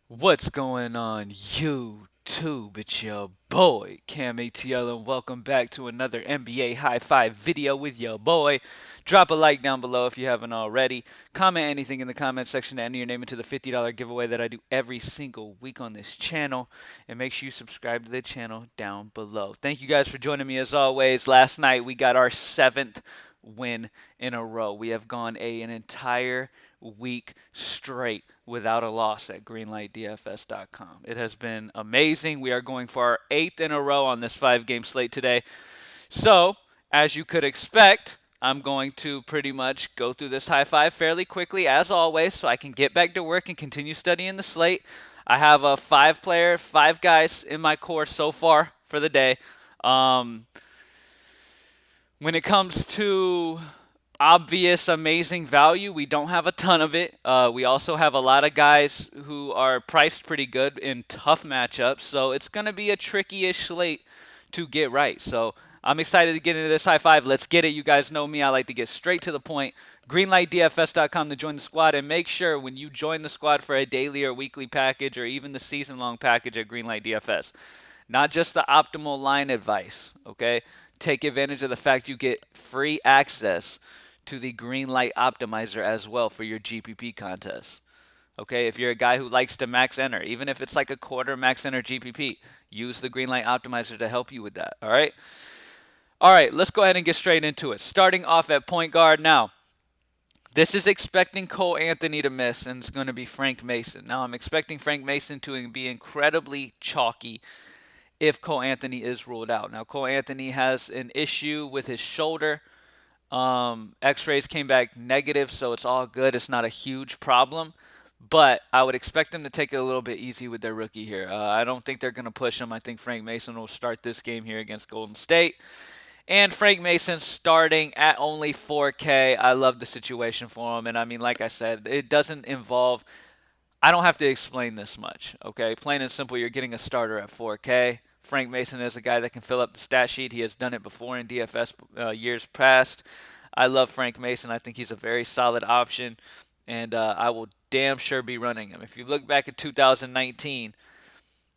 What's going on, YouTube? It's your boy, CamATL, and welcome back to another NBA High Five video with your boy. Drop a like down below if you haven't already. Comment anything in the comment section to enter your name into the $50 giveaway that I do every single week on this channel. And make sure you subscribe to the channel down below. Thank you guys for joining me as always. Last night we got our seventh win in a row. We have gone an entire week straight without a loss at greenlightdfs.com. It has been amazing. We are going for our eighth in a row on this 5-game slate today. So, as you could expect, I'm going to pretty much go through this high five fairly quickly, as always, so I can get back to work and continue studying the slate. I have a five guys in my course so far for the day. Um, when it comes to obvious, amazing value, we don't have a ton of it. We also have a lot of guys who are priced pretty good in tough matchups, so it's going to be a tricky-ish slate to get right. So I'm excited to get into this high five. Let's get it. You guys know me. I like to get straight to the point. Greenlightdfs.com to join the squad, and make sure when you join the squad for a daily or weekly package or even the season-long package at Greenlight DFS, not just the optimal line advice, okay? Take advantage of the fact you get free access to the Greenlight Optimizer as well for your GPP contest. Okay, if you're a guy who likes to max enter, even if it's like a quarter max enter GPP, use the Greenlight Optimizer to help you with that. All right? All right, let's go ahead and get straight into it. Starting off at point guard now. This is expecting Cole Anthony to miss, and it's going to be Frank Mason. Now, I'm expecting Frank Mason to be incredibly chalky if Cole Anthony is ruled out. Now, Cole Anthony has an issue with his shoulder. X-rays came back negative, so it's all good. It's not a huge problem, but I would expect them to take it a little bit easy with their rookie here. I don't think they're going to push him. I think Frank Mason will start this game here against Golden State. And Frank Mason starting at only 4K. I love the situation for him. And I mean, like I said, it doesn't involve, I don't have to explain this much, okay? Plain and simple, you're getting a starter at 4K. Frank Mason is a guy that can fill up the stat sheet. He has done it before in DFS years past. I love Frank Mason. I think he's a very solid option, and I will damn sure be running him. If you look back at 2019,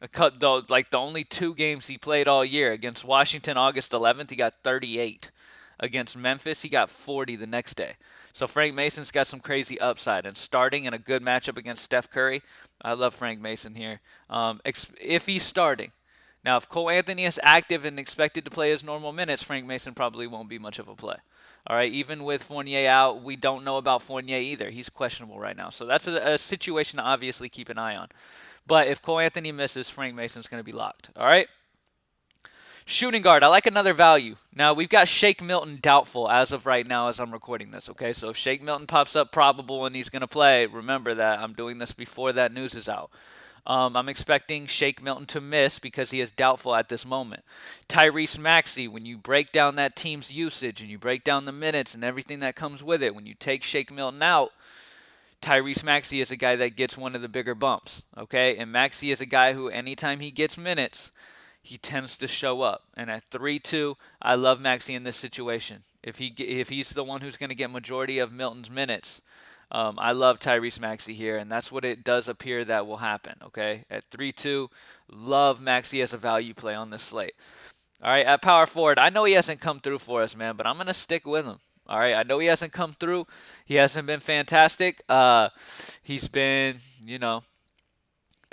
the only two games he played all year, against Washington August 11th, he got 38. Against Memphis, he got 40 the next day. So Frank Mason's got some crazy upside, and starting in a good matchup against Steph Curry, I love Frank Mason here. If he's starting. Now, if Cole Anthony is active and expected to play his normal minutes, Frank Mason probably won't be much of a play. All right, even with Fournier out, we don't know about Fournier either. He's questionable right now. So that's a situation to obviously keep an eye on. But if Cole Anthony misses, Frank Mason's going to be locked. All right? Shooting guard, I like another value. Now, we've got Shake Milton doubtful as of right now as I'm recording this, okay? So if Shake Milton pops up probable and he's going to play, remember that I'm doing this before that news is out. I'm expecting Shake Milton to miss because he is doubtful at this moment. Tyrese Maxiell, when you break down that team's usage and you break down the minutes and everything that comes with it, when you take Shake Milton out, Tyrese Maxiell is a guy that gets one of the bigger bumps, okay? And Maxiell is a guy who, anytime he gets minutes, he tends to show up. And at 3-2, I love Maxiell in this situation. If he's the one who's going to get majority of Milton's minutes, I love Tyrese Maxiell here, and that's what it does appear that will happen, okay? At 3-2, love Maxiell as a value play on this slate. All right, at power forward, I know he hasn't come through for us, man, but I'm going to stick with him. All right, I know he hasn't come through. He hasn't been fantastic. He's been, the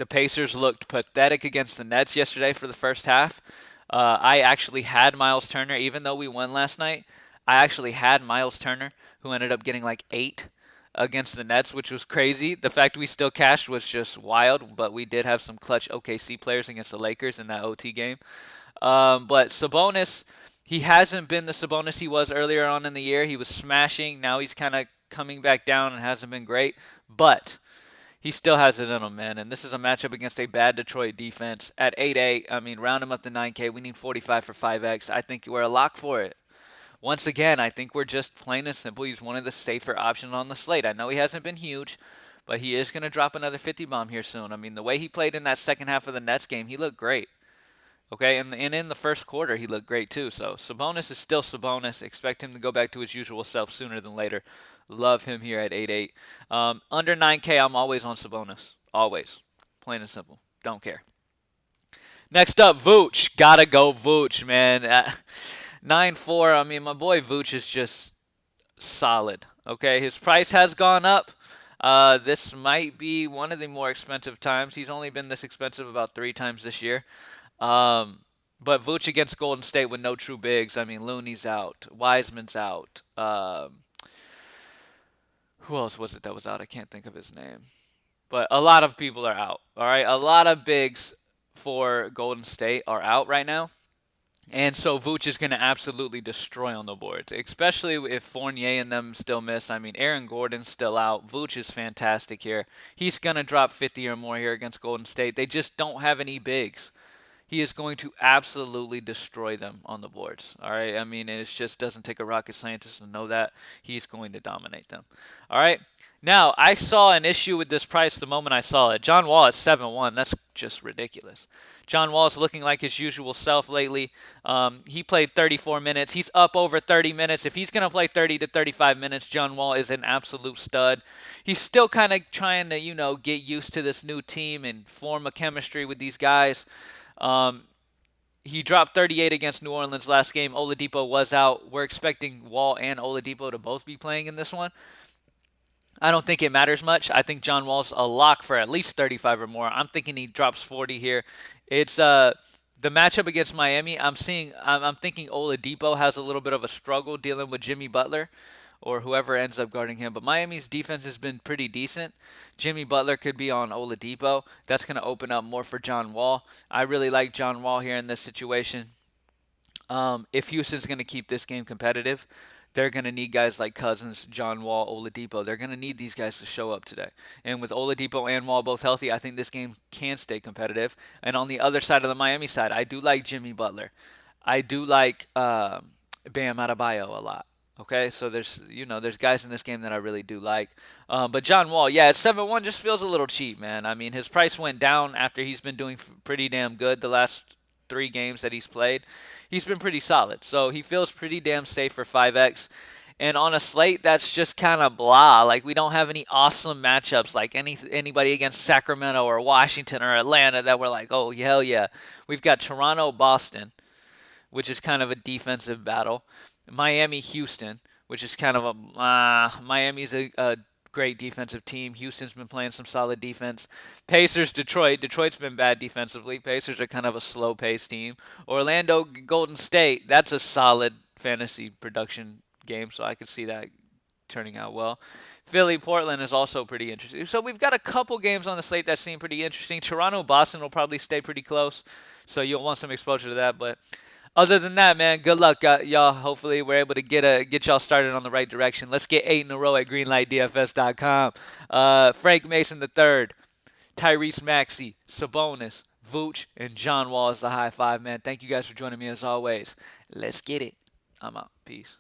Pacers looked pathetic against the Nets yesterday for the first half. I actually had Miles Turner, even though we won last night. I actually had Miles Turner, who ended up getting like 8 against the Nets, which was crazy. The fact we still cashed was just wild, but we did have some clutch OKC players against the Lakers in that OT game. But Sabonis, he hasn't been the Sabonis he was earlier on in the year. He was smashing. Now he's kind of coming back down and hasn't been great. But he still has it in him, man. And this is a matchup against a bad Detroit defense. At 8-8, I mean, round him up to 9K. We need 45 for 5X. I think we're a lock for it. Once again, I think we're just plain and simple. He's one of the safer options on the slate. I know he hasn't been huge, but he is going to drop another 50 bomb here soon. I mean, the way he played in that second half of the Nets game, he looked great. Okay, and in the first quarter, he looked great too. So Sabonis is still Sabonis. Expect him to go back to his usual self sooner than later. Love him here at 8-8. Under 9K, I'm always on Sabonis. Always. Plain and simple. Don't care. Next up, Vooch. Gotta go Vooch, man. 9-4. I mean, my boy Vooch is just solid. Okay, his price has gone up. This might be one of the more expensive times. He's only been this expensive about 3 times this year. Um, but Vooch against Golden State with no true bigs. I mean, Looney's out. Wiseman's out. Who else was it that was out? I can't think of his name. But a lot of people are out. All right, a lot of bigs for Golden State are out right now. And so Vooch is going to absolutely destroy on the boards, especially if Fournier and them still miss. I mean, Aaron Gordon's still out. Vooch is fantastic here. He's going to drop 50 or more here against Golden State. They just don't have any bigs. He is going to absolutely destroy them on the boards. All right. I mean, it just doesn't take a rocket scientist to know that he's going to dominate them. All right. Now, I saw an issue with this price the moment I saw it. John Wall at 7-1. That's just ridiculous. John Wall is looking like his usual self lately. He played 34 minutes. He's up over 30 minutes. If he's going to play 30 to 35 minutes, John Wall is an absolute stud. He's still kind of trying to, get used to this new team and form a chemistry with these guys. He dropped 38 against New Orleans last game. Oladipo was out. We're expecting Wall and Oladipo to both be playing in this one. I don't think it matters much. I think John Wall's a lock for at least 35 or more. I'm thinking he drops 40 here. It's the matchup against Miami. I'm thinking Oladipo has a little bit of a struggle dealing with Jimmy Butler or whoever ends up guarding him. But Miami's defense has been pretty decent. Jimmy Butler could be on Oladipo. That's going to open up more for John Wall. I really like John Wall here in this situation. If Houston's going to keep this game competitive, they're going to need guys like Cousins, John Wall, Oladipo. They're going to need these guys to show up today. And with Oladipo and Wall both healthy, I think this game can stay competitive. And on the other side of the Miami side, I do like Jimmy Butler. I do like Bam Adebayo a lot. Okay, so there's guys in this game that I really do like. But John Wall, yeah, at 7-1 just feels a little cheap, man. I mean, his price went down after he's been doing pretty damn good the last 3 games that he's played. He's been pretty solid. So he feels pretty damn safe for 5X. And on a slate that's just kind of blah. Like, we don't have any awesome matchups like anybody against Sacramento or Washington or Atlanta that we're like, oh, hell yeah. We've got Toronto, Boston, which is kind of a defensive battle. Miami, Houston, which is kind of Miami's a great defensive team. Houston's been playing some solid defense. Pacers, Detroit. Detroit's been bad defensively. Pacers are kind of a slow-paced team. Orlando, Golden State. That's a solid fantasy production game, so I could see that turning out well. Philly, Portland is also pretty interesting. So we've got a couple games on the slate that seem pretty interesting. Toronto, Boston will probably stay pretty close, so you'll want some exposure to that, but other than that, man, good luck, y'all. Hopefully, we're able to get y'all started on the right direction. Let's get 8 in a row at greenlightdfs.com. Frank Mason III, Tyrese Maxiell, Sabonis, Vooch, and John Wall is the high five, man. Thank you guys for joining me as always. Let's get it. I'm out. Peace.